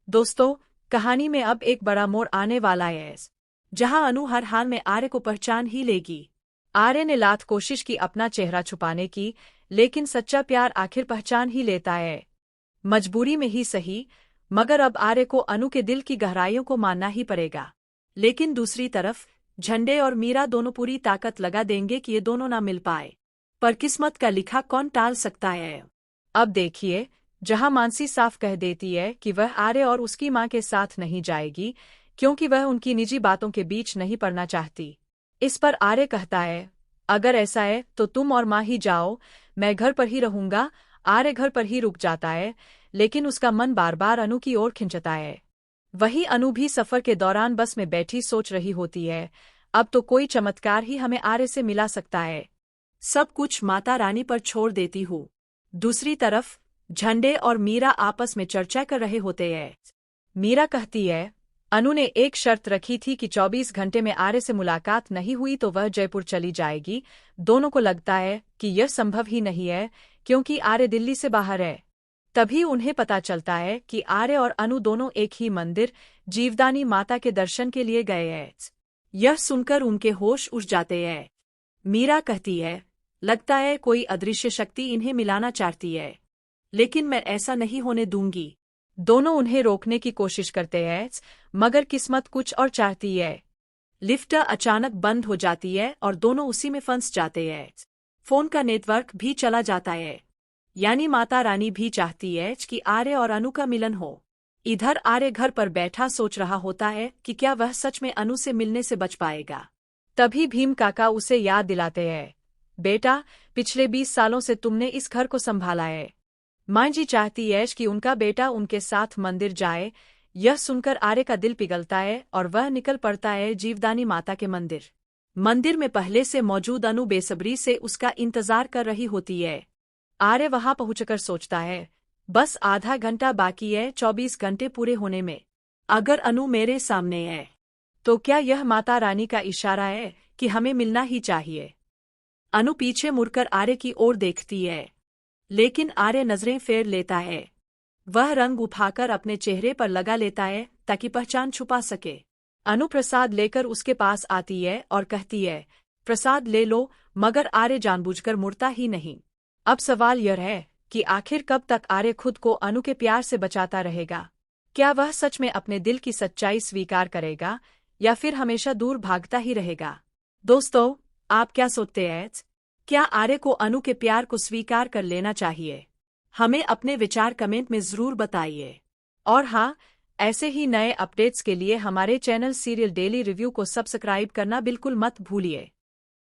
दोस्तों, कहानी में अब एक बड़ा मोड़ आने वाला है, जहां अनु हर हाल में आर्य को पहचान ही लेगी। आर्य ने लाख कोशिश की अपना चेहरा छुपाने की, लेकिन सच्चा प्यार आखिर पहचान ही लेता है। मजबूरी में ही सही, मगर अब आर्य को अनु के दिल की गहराइयों को मानना ही पड़ेगा। लेकिन दूसरी तरफ झंडे और मीरा दोनों पूरी ताकत लगा देंगे कि ये दोनों ना मिल पाए। पर किस्मत का लिखा कौन टाल सकता है। अब देखिए, जहां मानसी साफ कह देती है कि वह आर्य और उसकी मां के साथ नहीं जाएगी, क्योंकि वह उनकी निजी बातों के बीच नहीं पड़ना चाहती। इस पर आर्य कहता है, अगर ऐसा है तो तुम और मां ही जाओ, मैं घर पर ही रहूंगा। आर्य घर पर ही रुक जाता है, लेकिन उसका मन बार बार अनु की ओर खिंचता है। वही अनु भी सफर के दौरान बस में बैठी सोच रही होती है, अब तो कोई चमत्कार ही हमें आर्य से मिला सकता है। सब कुछ माता रानी पर छोड़ देती हूँ। दूसरी तरफ झंडे और मीरा आपस में चर्चा कर रहे होते हैं। मीरा कहती है, अनु ने एक शर्त रखी थी कि 24 घंटे में आर्य से मुलाकात नहीं हुई तो वह जयपुर चली जाएगी। दोनों को लगता है कि यह संभव ही नहीं है, क्योंकि आर्य दिल्ली से बाहर है। तभी उन्हें पता चलता है कि आर्य और अनु दोनों एक ही मंदिर जीवदानी माता के दर्शन के लिए गए हैं। यह सुनकर उनके होश उड़ जाते हैं। मीरा कहती है, लगता है कोई अदृश्य शक्ति इन्हें मिलाना चाहती है, लेकिन मैं ऐसा नहीं होने दूंगी। दोनों उन्हें रोकने की कोशिश करते हैं, मगर किस्मत कुछ और चाहती है। लिफ्ट अचानक बंद हो जाती है और दोनों उसी में फंस जाते हैं। फोन का नेटवर्क भी चला जाता है, यानी माता रानी भी चाहती है कि आर्य और अनु का मिलन हो। इधर आर्य घर पर बैठा सोच रहा होता है कि क्या वह सच में अनु से मिलने से बच पाएगा। तभी भीम काका उसे याद दिलाते हैं, बेटा, पिछले 20 सालों से तुमने इस घर को संभाला है। मां जी चाहती है कि उनका बेटा उनके साथ मंदिर जाए। यह सुनकर आर्य का दिल पिघलता है और वह निकल पड़ता है जीवदानी माता के मंदिर। मंदिर में पहले से मौजूद अनु बेसब्री से उसका इंतजार कर रही होती है। आर्य वहां पहुंचकर सोचता है, बस आधा घंटा बाकी है 24 घंटे पूरे होने में। अगर अनु मेरे सामने है तो क्या यह माता रानी का इशारा है कि हमें मिलना ही चाहिए। अनु पीछे मुड़कर आर्य की ओर देखती है, लेकिन आर्य नजरें फेर लेता है। वह रंग उठाकर अपने चेहरे पर लगा लेता है ताकि पहचान छुपा सके। अनु प्रसाद लेकर उसके पास आती है और कहती है, प्रसाद ले लो, मगर आर्य जानबूझकर मुड़ता ही नहीं। अब सवाल यह है कि आखिर कब तक आर्य खुद को अनु के प्यार से बचाता रहेगा। क्या वह सच में अपने दिल की सच्चाई स्वीकार करेगा, या फिर हमेशा दूर भागता ही रहेगा। दोस्तों, आप क्या सोचते हैं? क्या आर्य को अनु के प्यार को स्वीकार कर लेना चाहिए? हमें अपने विचार कमेंट में जरूर बताइए। और हाँ, ऐसे ही नए अपडेट्स के लिए हमारे चैनल सीरियल डेली रिव्यू को सब्सक्राइब करना बिल्कुल मत भूलिए।